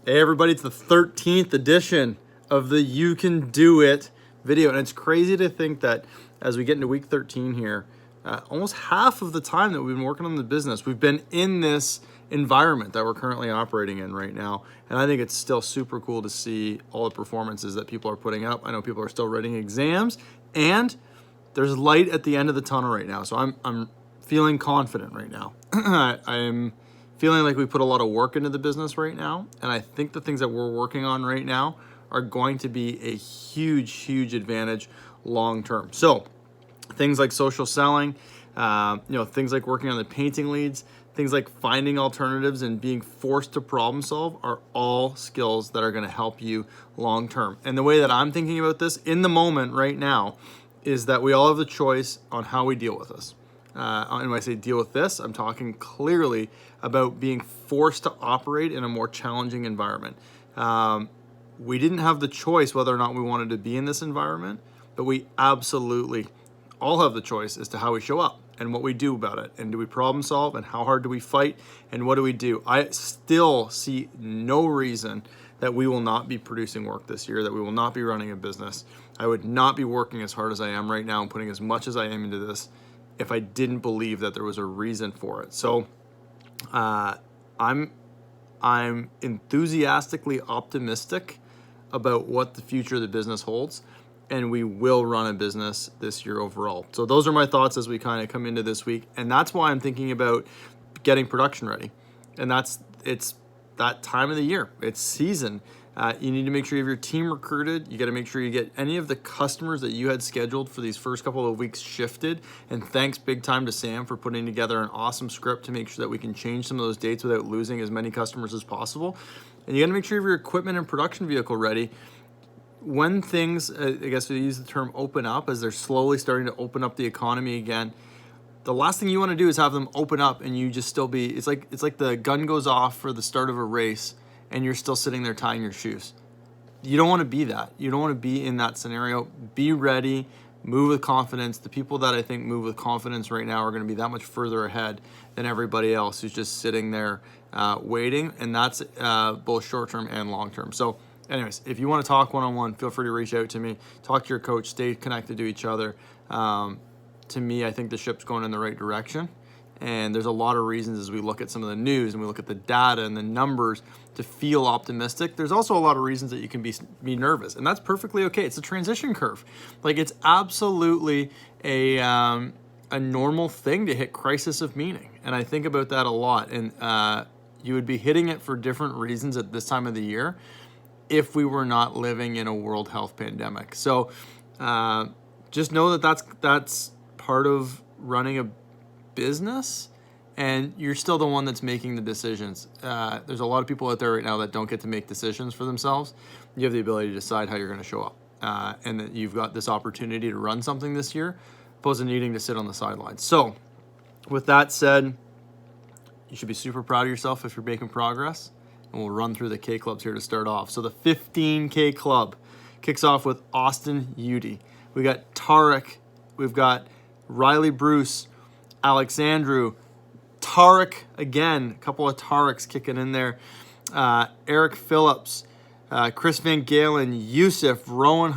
Hey everybody, it's the 13th edition of the You Can Do It video. And it's crazy to think that as we get into week 13 here, almost half of the time that we've been working on the business, we've been in this environment that we're currently operating in right now. And I think it's still super cool to see all the performances that people are putting up. I know people are still writing exams and there's light at the end of the tunnel right now. So I'm feeling confident right now. I'm feeling like we put a lot of work into the business right now. And I think the things that we're working on right now are going to be a huge advantage long term. So things like social selling, things like working on the painting leads, things like finding alternatives and being forced to problem solve are all skills that are going to help you long term. And the way that I'm thinking about this in the moment right now is that we all have the choice on how we deal with this. And when I say deal with this, I'm talking clearly about being forced to operate in a more challenging environment. We didn't have the choice whether or not we wanted to be in this environment, but we absolutely all have the choice as to how we show up and what we do about it. And do we problem solve, and how hard do we fight, and what do we do? I still see no reason that we will not be producing work this year, that we will not be running a business. I would not be working as hard as I am right now and putting as much as I am into this if I didn't believe that there was a reason for it. So I'm enthusiastically optimistic about what the future of the business holds, and we will run a business this year overall. So those are my thoughts as we kind of come into this week, and that's why I'm thinking about getting production ready. And it's that time of the year. It's season. You need to make sure you have your team recruited. You got to make sure you get any of the customers that you had scheduled for these first couple of weeks shifted. And thanks big time to Sam for putting together an awesome script to make sure that we can change some of those dates without losing as many customers as possible. And you got to make sure you have your equipment and production vehicle ready. When things, I guess we use the term open up, as they're slowly starting to open up the economy again, the last thing you want to do is have them open up and you just still be, it's like the gun goes off for the start of a race and you're still sitting there tying your shoes. You don't want to be that. You don't want to be in that scenario. Be ready, move with confidence. The people that I think move with confidence right now are going to be that much further ahead than everybody else who's just sitting there waiting, and that's both short-term and long-term. So anyways, if you want to talk one-on-one, feel free to reach out to me. Talk to your coach. Stay connected to each other. To me, I think the ship's going in the right direction. And there's a lot of reasons as we look at some of the news and we look at the data and the numbers to feel optimistic. There's also a lot of reasons that you can be nervous, and that's perfectly okay. It's a transition curve. Like, it's absolutely a normal thing to hit crisis of meaning. And I think about that a lot. And you would be hitting it for different reasons at this time of the year if we were not living in a world health pandemic. So just know that that's part of running a business, and you're still the one that's making the decisions. There's a lot of people out there right now that don't get to make decisions for themselves. You have the ability to decide how you're going to show up, and that you've got this opportunity to run something this year opposed to needing to sit on the sidelines. So with that said, you should be super proud of yourself if you're making progress, and we'll run through the K clubs here to start off. So the 15K club kicks off with Austin Udy. We got Tarek, we've got Riley Bruce, Alexandru, Tarek again, a couple of Tareks kicking in there. Eric Phillips, Chris Van Galen, Yusuf, Rowan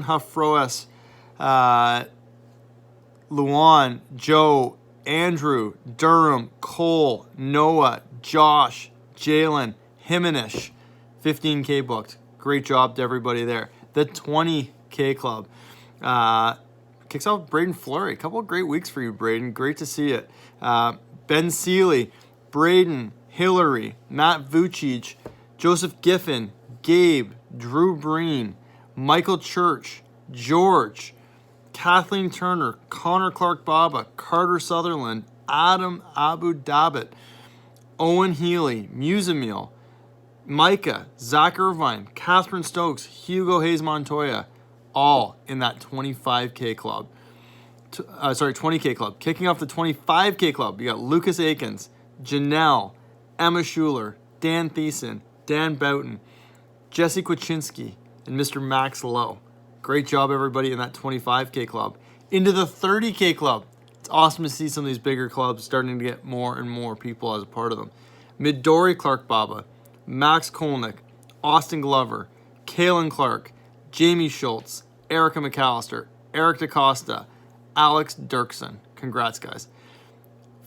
Huffroes, Luan, Joe, Andrew, Durham, Cole, Noah, Josh, Jalen, Himanish. 15K booked. Great job to everybody there. The 20K club kicks off Braden Fleury. A couple of great weeks for you, Braden. Great to see it. Ben Seeley, Braden, Hillary, Matt Vucic, Joseph Giffen, Gabe, Drew Breen, Michael Church, George, Kathleen Turner, Connor Clark Baba, Carter Sutherland, Adam Abu Dabit, Owen Healy, Musamil, Micah, Zach Irvine, Catherine Stokes, Hugo Hayes Montoya, all in that 25K club. 20K club. Kicking off the 25K club, you got Lucas Akins, Janelle, Emma Schuler, Dan Thiessen, Dan Boughton, Jesse Kwaczynski, and Mr. Max Lowe. Great job, everybody, in that 25K club. Into the 30K club. It's awesome to see some of these bigger clubs starting to get more and more people as a part of them. Midori Clark Baba, Max Kolnick, Austin Glover, Kalen Clark, Jamie Schultz, Erica McAllister, Eric DaCosta, Alex Dirksen. Congrats, guys.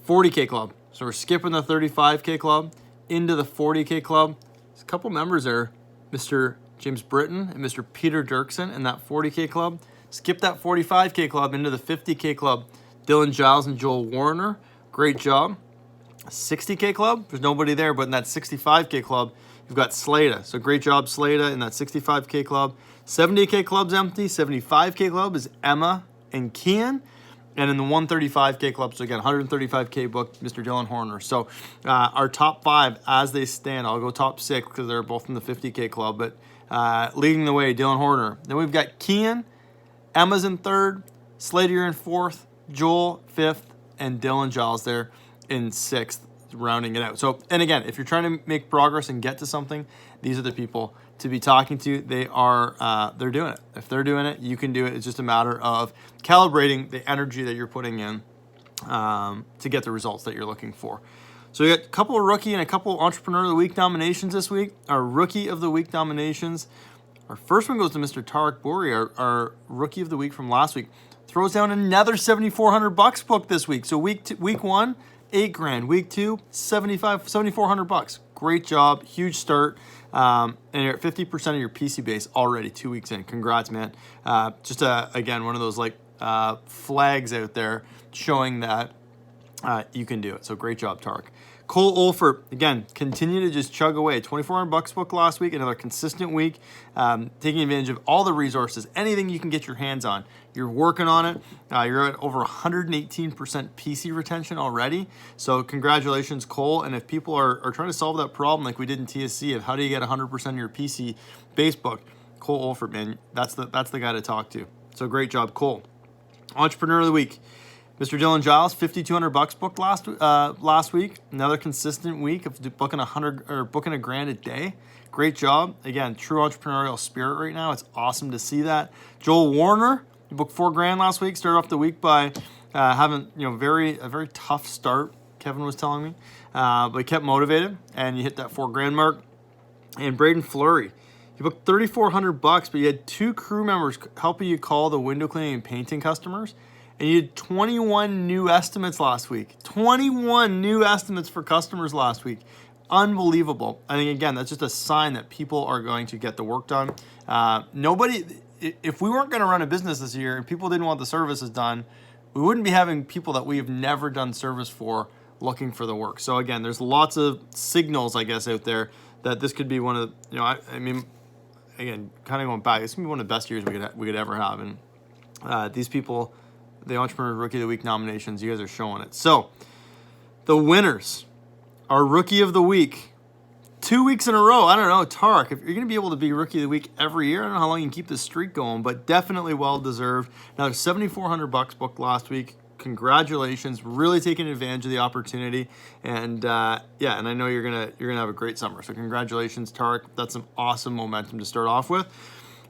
40K club. So we're skipping the 35K club into the 40K club. There's a couple members there, Mr. James Britton and Mr. Peter Dirksen in that 40K club. Skip that 45K club into the 50K club. Dylan Giles and Joel Warner. Great job. 60K club, there's nobody there, but in that 65K club, you've got Slada. So great job, Slada, in that 65K club. 70K club's empty. 75K club is Emma and Kian. And in the 135K club, so again, 135K booked, Mr. Dylan Horner. So our top 5 as they stand, I'll go top 6 because they're both in the 50K club, but leading the way, Dylan Horner. Then we've got Kian, Emma's in 3rd, Slater in 4th, Joel 5th, and Dylan Giles there in 6th, rounding it out. So, and again, if you're trying to make progress and get to something, these are the people to be talking to. They are, they're doing it. If they're doing it, you can do it. It's just a matter of calibrating the energy that you're putting in to get the results that you're looking for. So we got a couple of rookie and a couple of Entrepreneur of the Week nominations this week. Our Rookie of the Week nominations. Our first one goes to Mr. Tarek Bouri, our Rookie of the Week from last week. Throws down another $7,400 book this week. So week 1, $8,000. Week 2, $7,400. Great job, huge start, and you're at 50% of your PC base already 2 weeks in. Congrats, man. Just again, one of those like flags out there showing that you can do it. So great job, Tarek. Cole Olfert, again, continue to just chug away. $2,400 book last week, another consistent week, taking advantage of all the resources, anything you can get your hands on. You're working on it. You're at over 118% PC retention already. So congratulations, Cole. And if people are trying to solve that problem like we did in TSC of how do you get 100% of your PC base book, Cole Olfert, man, that's the guy to talk to. So great job, Cole. Entrepreneur of the Week. Mr. Dylan Giles, $5,200 booked last week. Another consistent week of booking $1,000 a day. Great job. Again, true entrepreneurial spirit right now. It's awesome to see that. Joel Warner, you booked $4,000 last week. Started off the week by having a very tough start. Kevin was telling me, but he kept motivated and you hit that $4,000 mark. And Braden Fleury, you booked $3,400, but you had 2 crew members helping you call the window cleaning and painting customers. And you did 21 new estimates last week. 21 new estimates for customers last week. Unbelievable. I think, again, that's just a sign that people are going to get the work done. If we weren't going to run a business this year and people didn't want the services done, we wouldn't be having people that we have never done service for looking for the work. So, again, there's lots of signals, I guess, out there that this could be one of the, I mean, again, kind of going back, it's going to be one of the best years we could ever have. And these people, the Entrepreneur Rookie of the Week nominations, you guys are showing it. So, the winners, our Rookie of the Week, 2 weeks in a row. I don't know, Tarek, if you're going to be able to be Rookie of the Week every year, I don't know how long you can keep this streak going, but definitely well-deserved. Now, there's $7,400 booked last week. Congratulations, really taking advantage of the opportunity. And and I know you're gonna have a great summer. So congratulations, Tarek. That's some awesome momentum to start off with.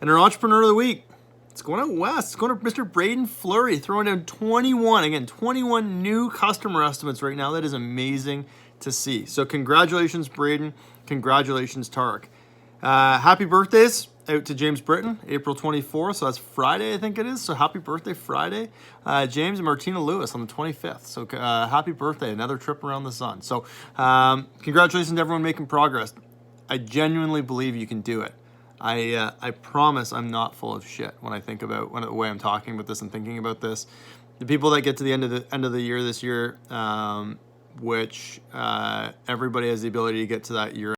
And our Entrepreneur of the Week, it's going out west. It's going to Mr. Braden Fleury, throwing down 21 new customer estimates right now. That is amazing to see. So congratulations, Braden. Congratulations, Tarek. Happy birthdays out to James Britton, April 24th. So that's Friday, I think it is. So happy birthday Friday. James and Martina Lewis on the 25th. So happy birthday. Another trip around the sun. So congratulations to everyone making progress. I genuinely believe you can do it. I promise I'm not full of shit when I think about the way I'm talking about this and thinking about this. The people that get to the end of the year this year, which everybody has the ability to get to that year